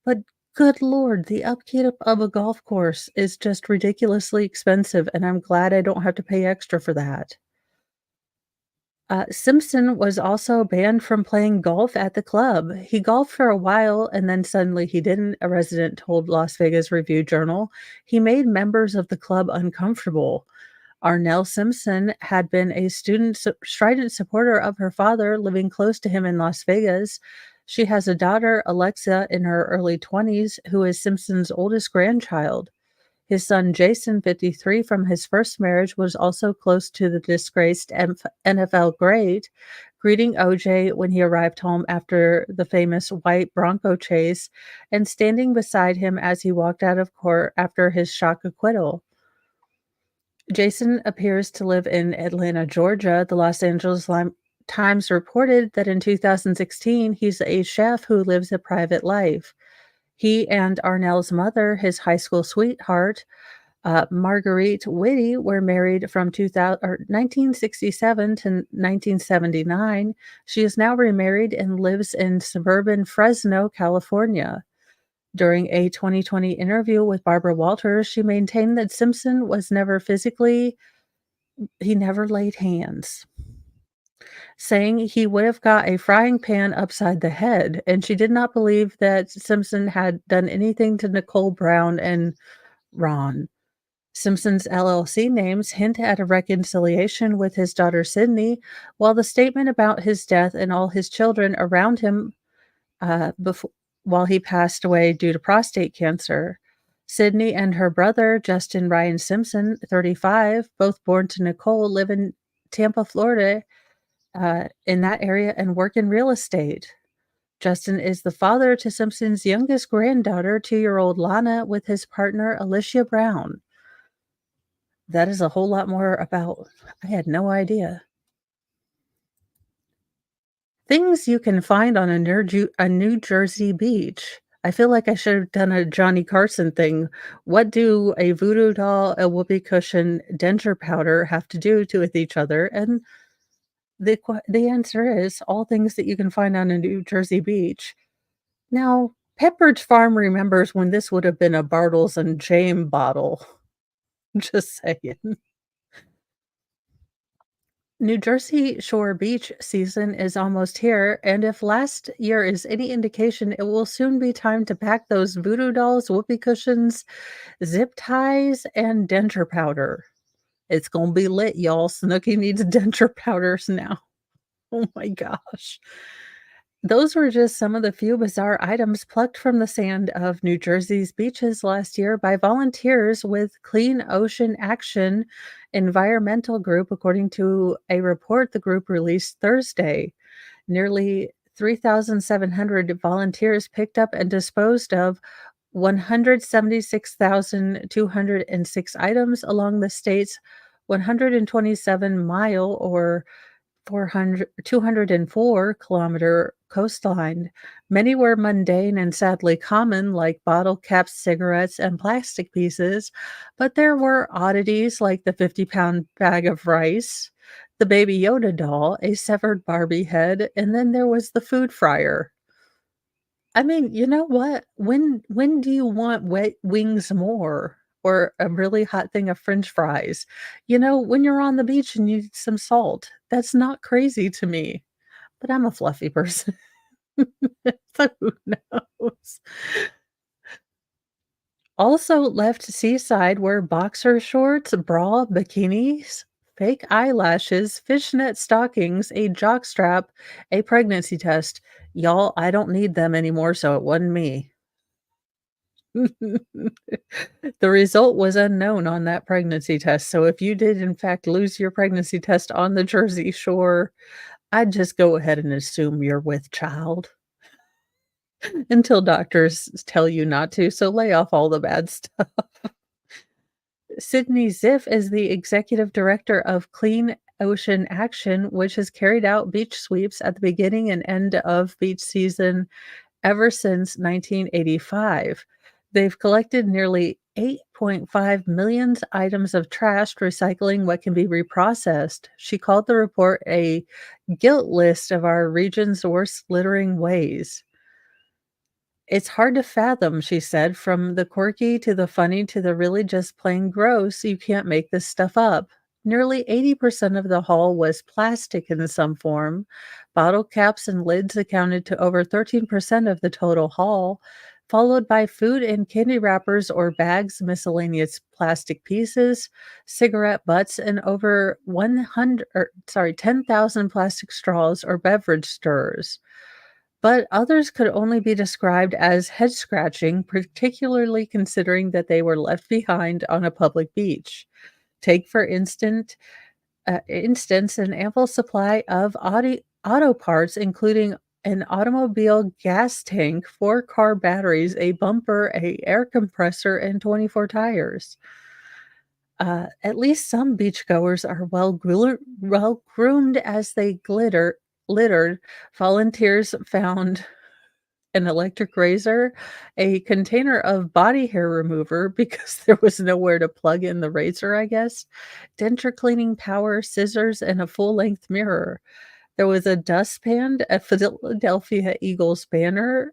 But good lord, the upkeep of a golf course is just ridiculously expensive, and I'm glad I don't have to pay extra for that. Simpson was also banned from playing golf at the club. He golfed for a while and then suddenly he didn't, a resident told Las Vegas Review Journal. He made members of the club uncomfortable. Arnell Simpson had been a strident supporter of her father, living close to him in Las Vegas. She has a daughter, Alexa, in her early 20s, who is Simpson's oldest grandchild. His son, Jason, 53, from his first marriage, was also close to the disgraced NFL great, greeting OJ when he arrived home after the famous white Bronco chase and standing beside him as he walked out of court after his shock acquittal. Jason appears to live in Atlanta, Georgia. The Los Angeles Times reported that in 2016, he's a chef who lives a private life. He and Arnell's mother, his high school sweetheart, Marguerite Whitty, were married from 1967 to 1979. She is now remarried and lives in suburban Fresno, California. During a 2020 interview with Barbara Walters, she maintained that Simpson was never he never laid hands, saying he would have got a frying pan upside the head, and she did not believe that Simpson had done anything to Nicole Brown and Ron. Simpson's LLC names hint at a reconciliation with his daughter Sydney, while the statement about his death and all his children around him before, while he passed away due to prostate cancer. Sydney and her brother, Justin Ryan Simpson, 35, both born to Nicole, live in Tampa, Florida, in that area and work in real estate. Justin is the father to Simpson's youngest granddaughter, 2-year-old Lana, with his partner Alicia Brown. That is a whole lot more about I had no idea. Things you can find on a New Jersey beach. I feel like I should have done a Johnny Carson thing. What do a voodoo doll, a whoopee cushion, denture powder have to do to with each other? And the answer is all things that you can find on a New Jersey beach. Now, Pepperidge Farm remembers when this would have been a Bartles and James bottle. Just saying. New Jersey Shore Beach season is almost here, and if last year is any indication, it will soon be time to pack those voodoo dolls, whoopee cushions, zip ties, and denture powder. It's gonna be lit, y'all. Snooki needs denture powders now. Oh my gosh. Those were just some of the few bizarre items plucked from the sand of New Jersey's beaches last year by volunteers with Clean Ocean Action Environmental Group, according to a report the group released Thursday. Nearly 3,700 volunteers picked up and disposed of 176,206 items along the state's 127-mile or 204-kilometer coastline. Many were mundane and sadly common, like bottle caps, cigarettes, and plastic pieces, but there were oddities like the 50-pound bag of rice, the Baby Yoda doll, a severed Barbie head, and then there was the food fryer. I mean, you know what? When do you want wet wings more or a really hot thing of french fries? You know, when you're on the beach and you need some salt. That's not crazy to me, but I'm a fluffy person. So who knows? Also left seaside were boxer shorts, bra, bikinis, fake eyelashes, fishnet stockings, a jockstrap, a pregnancy test. Y'all, I don't need them anymore, so it wasn't me. The result was unknown on that pregnancy test, so if you did in fact lose your pregnancy test on the Jersey Shore, I'd just go ahead and assume you're with child until doctors tell you not to, so lay off all the bad stuff. Sydney Ziff is the executive director of Clean Ocean Action, which has carried out beach sweeps at the beginning and end of beach season ever since 1985. They've collected nearly 8.5 million items of trash, recycling what can be reprocessed. She called the report a guilt list of our region's worst littering ways. It's hard to fathom, she said, from the quirky to the funny to the really just plain gross. You can't make this stuff up. Nearly 80% of the haul was plastic in some form. Bottle caps and lids accounted to over 13% of the total haul, followed by food and candy wrappers or bags, miscellaneous plastic pieces, cigarette butts, and over 10,000 plastic straws or beverage stirrers. But others could only be described as head scratching, particularly considering that they were left behind on a public beach. Take, for instance, an ample supply of auto parts, including an automobile gas tank, four car batteries, a bumper, a air compressor, and 24 tires. At least some beachgoers are well groomed as they littered. Volunteers found an electric razor, a container of body hair remover because there was nowhere to plug in the razor, I guess, denture cleaning power, scissors, and a full-length mirror. There was a dustpan, a Philadelphia Eagles banner,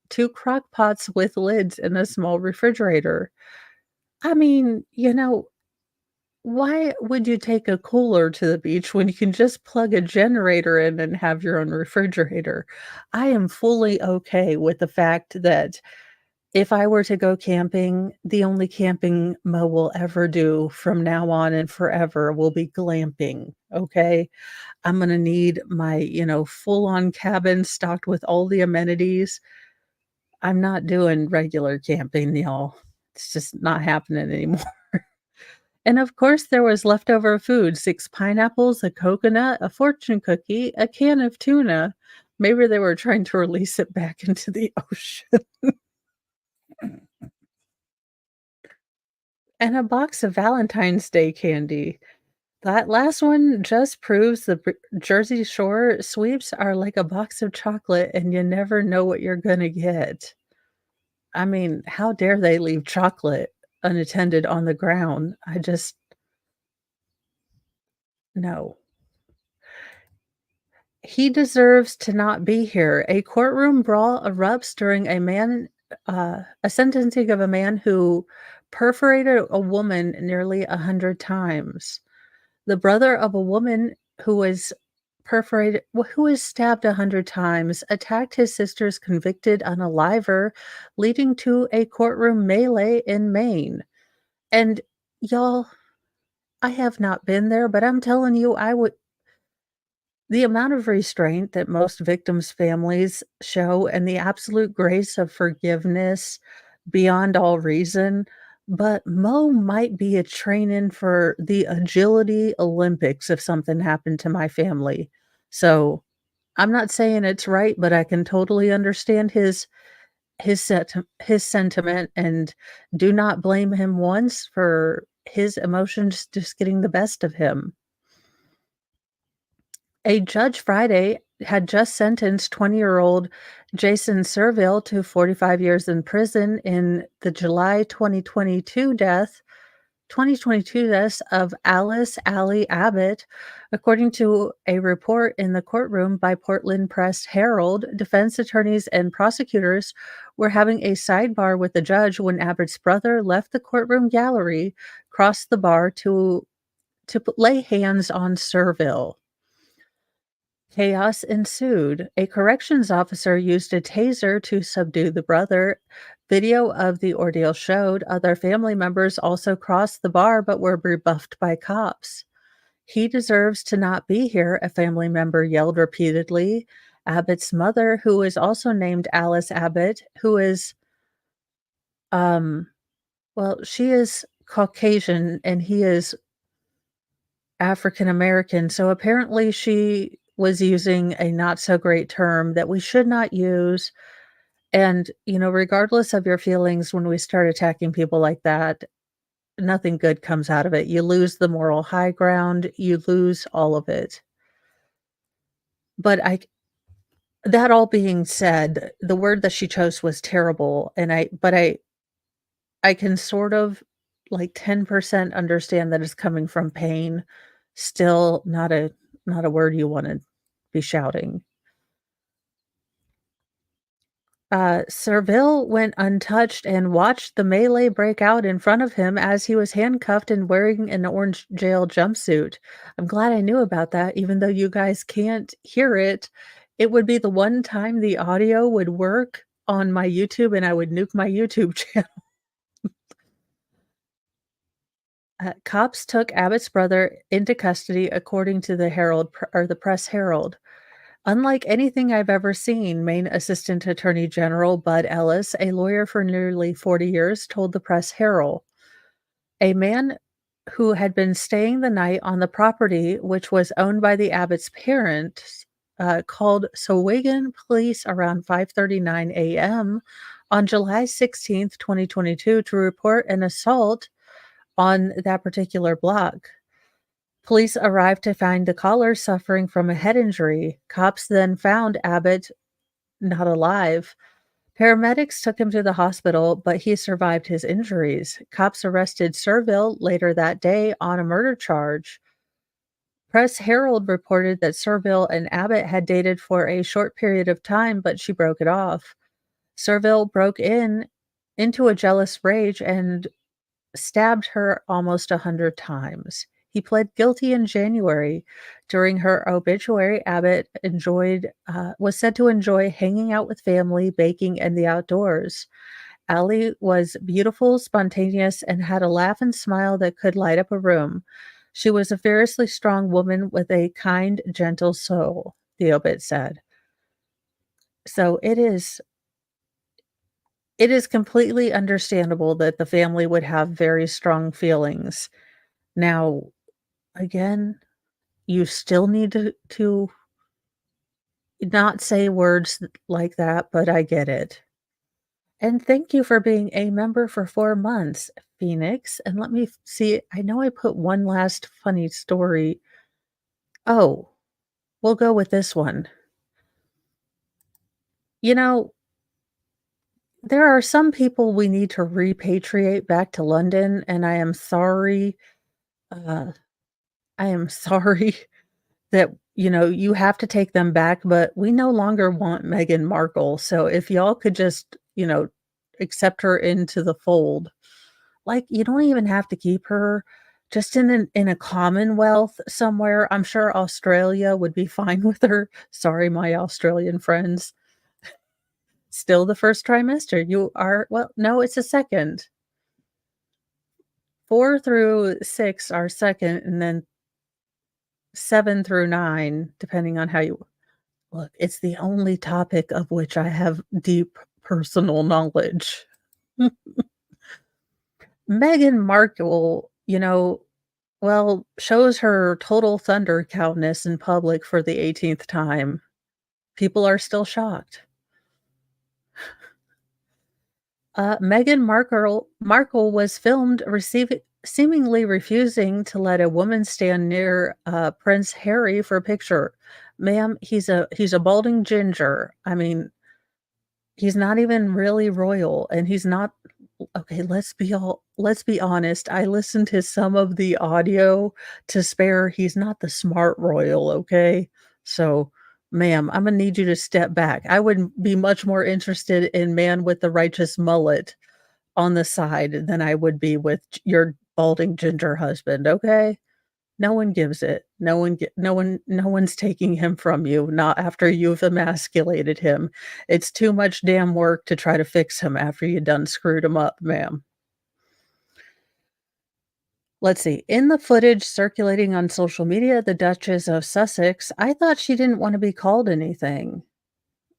two crock pots with lids, and a small refrigerator. I mean, why would you take a cooler to the beach when you can just plug a generator in and have your own refrigerator? I am fully okay with the fact that if I were to go camping, the only camping Mo will ever do from now on and forever will be glamping, okay? I'm gonna need my, full-on cabin stocked with all the amenities. I'm not doing regular camping, y'all. It's just not happening anymore. And of course, there was leftover food, 6 pineapples, a coconut, a fortune cookie, a can of tuna. Maybe they were trying to release it back into the ocean. and a box of Valentine's Day candy. That last one just proves the Jersey Shore sweeps are like a box of chocolate and you never know what you're gonna get. I mean, how dare they leave chocolate unattended on the ground? I just no. He deserves to not be here. A courtroom brawl erupts during a sentencing of a man who perforated a woman nearly 100 times. The brother of a woman who was who was stabbed 100 times, attacked his sister's convicted unaliver, leading to a courtroom melee in Maine. And y'all, I have not been there, but I'm telling you, I would the amount of restraint that most victims' families show and the absolute grace of forgiveness beyond all reason, but Mo might be a train-in for the agility Olympics if something happened to my family. So, I'm not saying it's right, but I can totally understand his sentiment and do not blame him once for his emotions just getting the best of him. A judge Friday had just sentenced 20-year-old Jason Serville to 45 years in prison in the July 2022 deaths of Alice Alley Abbott. According to a report in the courtroom by Portland Press Herald, defense attorneys and prosecutors were having a sidebar with the judge when Abbott's brother left the courtroom gallery, crossed the bar to lay hands on Serville. Chaos ensued. A corrections officer used a taser to subdue the brother. Video of the ordeal showed other family members also crossed the bar but were rebuffed by cops. "He deserves to not be here," a family member yelled repeatedly. Abbott's mother, who is also named Alice Abbott, who is, um, well, she is Caucasian and he is African American, so apparently she was using a not so great term that we should not use, and, regardless of your feelings when we start attacking people like that, nothing good comes out of it. You lose the moral high ground, you lose all of it. But I that all being said, the word that she chose was terrible, and I can sort of, like, 10% understand that it's coming from pain. Still not a word you wanna be shouting. Serville went untouched and watched the melee break out in front of him as he was handcuffed and wearing an orange jail jumpsuit. I'm glad I knew about that even though you guys can't hear it. It would be the one time the audio would work on my YouTube and I would nuke my YouTube channel. Cops took Abbott's brother into custody according to the the Press Herald. Unlike anything I've ever seen, Maine Assistant Attorney General Bud Ellis, a lawyer for nearly 40 years, told the Press Herald. A man who had been staying the night on the property, which was owned by the Abbott's parents, called Shawinigan Police around 5:39 a.m. on July 16th, 2022, to report an assault on that particular block. Police arrived to find the caller suffering from a head injury. Cops then found Abbott not alive. Paramedics took him to the hospital, but he survived his injuries. Cops arrested Serville later that day on a murder charge. Press Herald reported that Serville and Abbott had dated for a short period of time, but she broke it off. Serville broke into a jealous rage and stabbed her almost 100 times. He pled guilty in January. During her obituary, Abbott was said to enjoy hanging out with family, baking, and the outdoors. Allie was beautiful, spontaneous, and had a laugh and smile that could light up a room. She was a fiercely strong woman with a kind, gentle soul, the obit said. So it is completely understandable that the family would have very strong feelings. Now, again, you still need to not say words like that, but I get it. And thank you for being a member for 4 months, Phoenix. And let me see, I know I put one last funny story. Oh, we'll go with this one. You know, there are some people we need to repatriate back to London, and I am sorry, uh, I am sorry that, you have to take them back, but we no longer want Meghan Markle, so if y'all could just, accept her into the fold. Like, you don't even have to keep her just in a commonwealth somewhere. I'm sure Australia would be fine with her. Sorry, my Australian friends. Still the 1st trimester. You are well, no, it's a 2nd. 4 through 6 are 2nd, and then 7 through 9, depending on how you look, it's the only topic of which I have deep personal knowledge. Meghan Markle, well, shows her total thunder cowness in public for the 18th time. People are still shocked. Meghan Markle was filmed seemingly refusing to let a woman stand near, Prince Harry for a picture. Ma'am, he's a balding ginger. I mean, he's not even really royal, and he's not okay, let's be honest, I listened to some of the audio to spare, he's not the smart royal, okay? So, ma'am, Imma need you to step back. I would be much more interested in Man with the Righteous Mullet on the side than I would be with your balding ginger husband, okay? No one gives it. No one's taking him from you, not after you've emasculated him. It's too much damn work to try to fix him after you done screwed him up, ma'am. Let's see. In the footage circulating on social media, the Duchess of Sussex, I thought she didn't want to be called anything.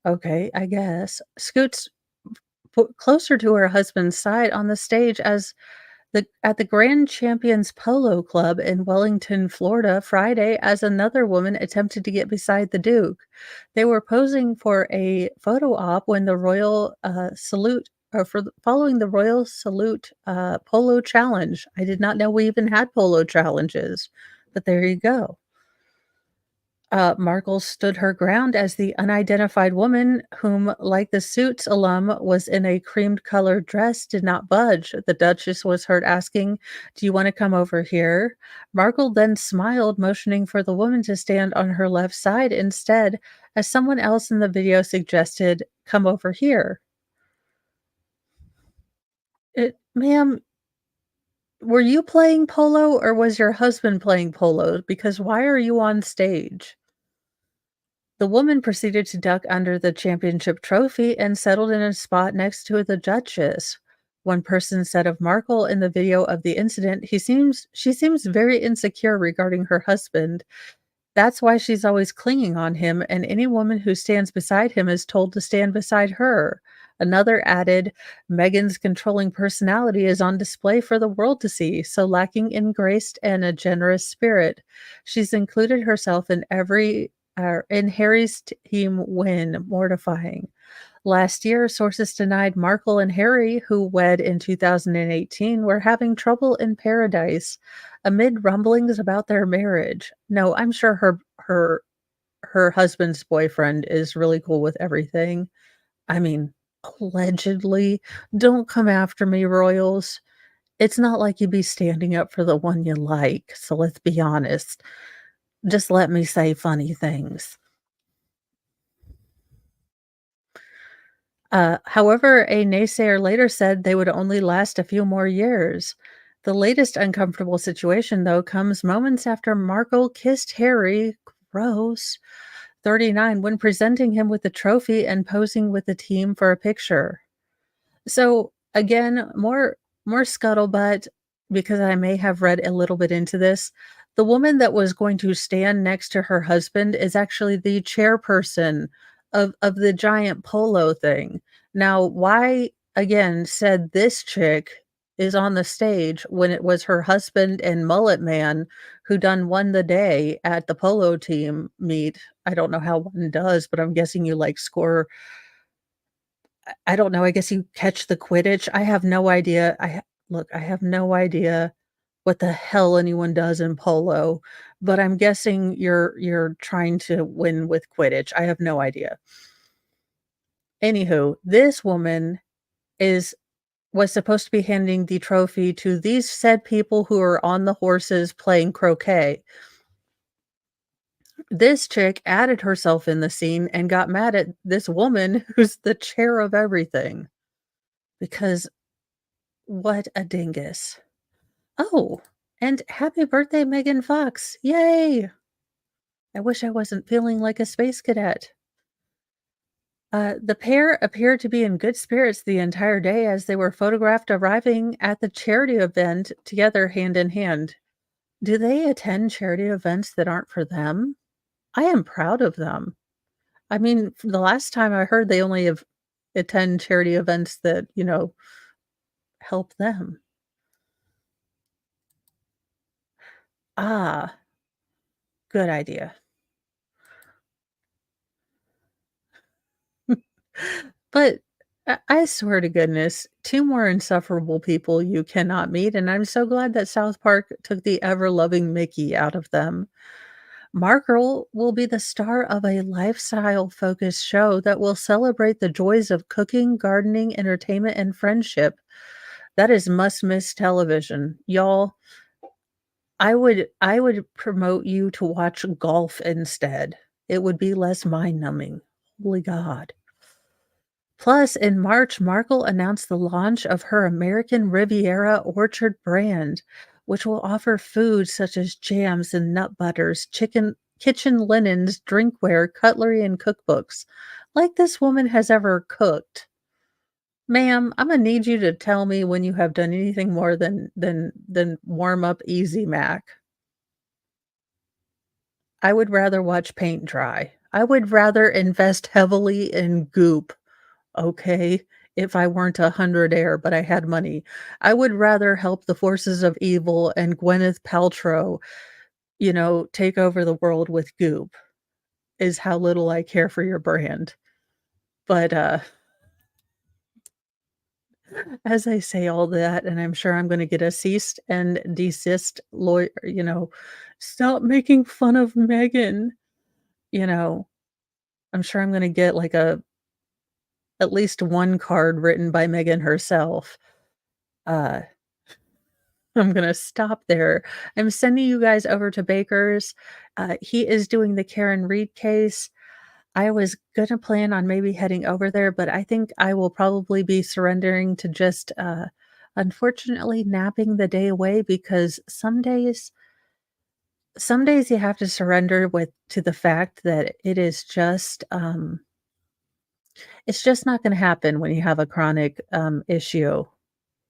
Okay, I guess. Scoots put closer to her husband's side on the stage as at the Grand Champions Polo Club in Wellington, Florida, Friday, as another woman attempted to get beside the Duke. They were posing for a photo op when the royal salute, or following the royal salute polo challenge. I did not know we even had polo challenges, but there you go. Markle stood her ground as the unidentified woman, whom, like the Suits alum, was in a cream-colored dress, did not budge. The Duchess was heard asking, "Do you want to come over here?" Markle then smiled, motioning for the woman to stand on her left side instead, as someone else in the video suggested, "Come over here." Ma'am, were you playing polo or was your husband playing polo? Because why are you on stage? The woman proceeded to duck under the championship trophy and settled in a spot next to the Duchess. One person said of Markle in the video of the incident, she seems very insecure regarding her husband. That's why she's always clinging on him, and any woman who stands beside him is told to stand beside her. Another added, Meghan's controlling personality is on display for the world to see, so lacking in grace and a generous spirit. She's included herself in Harry's team win, mortifying. Last year, sources denied Markle and Harry, who wed in 2018, were having trouble in paradise amid rumblings about their marriage. No, I'm sure her husband's boyfriend is really cool with everything. I mean, allegedly. Don't come after me, royals. It's not like you'd be standing up for the one you like, so let's be honest. Just let me say funny things. However, a naysayer later said they would only last a few more years. The latest uncomfortable situation, though, comes moments after Markle kissed Harry, gross, 39, when presenting him with the trophy and posing with the team for a picture. So again, more scuttlebutt because I may have read a little bit into this. The woman that was going to stand next to her husband is actually the chairperson of the giant polo thing. Now, why again said this chick is on the stage when it was her husband and mullet man who done won the day at the polo team meet. I don't know how one does, but I'm guessing you like score I don't know, I guess you catch the Quidditch. I have no idea. Look, I have no idea what the hell anyone does in polo, but I'm guessing you're trying to win with Quidditch. I have no idea. Anywho, this woman is was supposed to be handing the trophy to these said people who are on the horses playing croquet. This chick added herself in the scene and got mad at this woman who's the chair of everything because what a dingus. Oh, and happy birthday, Megan Fox. Yay! I wish I wasn't feeling like a space cadet. The pair appeared to be in good spirits the entire day as they were photographed arriving at the charity event together hand in hand. Do they attend charity events that aren't for them? I am proud of them. I mean, the last time I heard they only have attend charity events that, help them. Ah, good idea. But I swear to goodness, 2 more insufferable people you cannot meet, and I'm so glad that South Park took the ever-loving Mickey out of them. Markle will be the star of a lifestyle-focused show that will celebrate the joys of cooking, gardening, entertainment, and friendship. That is must-miss television. Y'all, I would promote you to watch golf instead. It would be less mind-numbing. Holy God. Plus, in March, Markle announced the launch of her American Riviera Orchard brand, which will offer foods such as jams and nut butters, chicken kitchen linens, drinkware, cutlery, and cookbooks. Like this woman has ever cooked. Ma'am, I'm gonna need you to tell me when you have done anything more than warm up Easy Mac. I would rather watch paint dry. I would rather invest heavily in Goop. Okay, if I weren't a hundredaire, but I had money. I would rather help the forces of evil and Gwyneth Paltrow, take over the world with Goop, is how little I care for your brand. But, as I say all that, and I'm sure I'm gonna get a cease and desist lawyer, "Stop making fun of Megan," you know, I'm sure I'm gonna get, like, at least 1 card written by Megan herself. Uh I'm gonna stop there. I'm sending you guys over to Baker's. He is doing the Karen Reed case. I was gonna plan on maybe heading over there, but I think I will probably be surrendering to just, unfortunately napping the day away because some days you have to surrender with to the fact that it's just not gonna happen when you have a chronic, issue.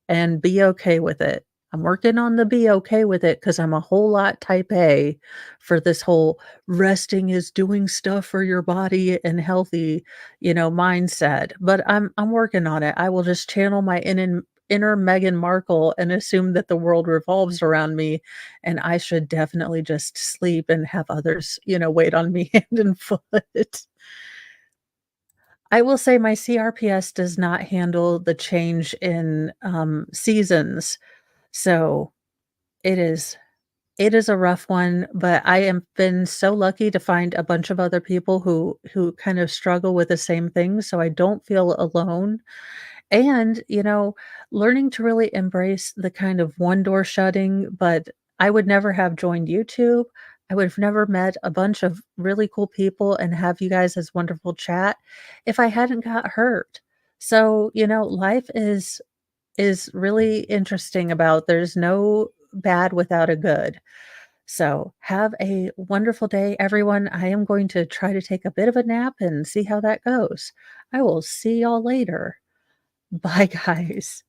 And be okay with it. I'm working on the be okay with it because 'cause I'm a whole lot type A for this whole resting is doing stuff for your body and healthy, mindset, but I'm working on it. I will just channel my inner Meghan Markle and assume that the world revolves around me, and I should definitely just sleep and have others, wait on me hand and foot. I will say my CRPS does not handle the change in, seasons. So, it is it is a rough one, but I am been so lucky to find a bunch of other people who kind of struggle with the same thing, so I don't feel alone. And, learning to really embrace the kind of one door shutting, but I would never have joined YouTube. I would have never met a bunch of really cool people and have you guys as wonderful chat if I hadn't got hurt. So, life is really interesting about there's no bad without a good. So, have a wonderful day, everyone. I am going to try to take a bit of a nap and see how that goes. I will see y'all later. Bye, guys.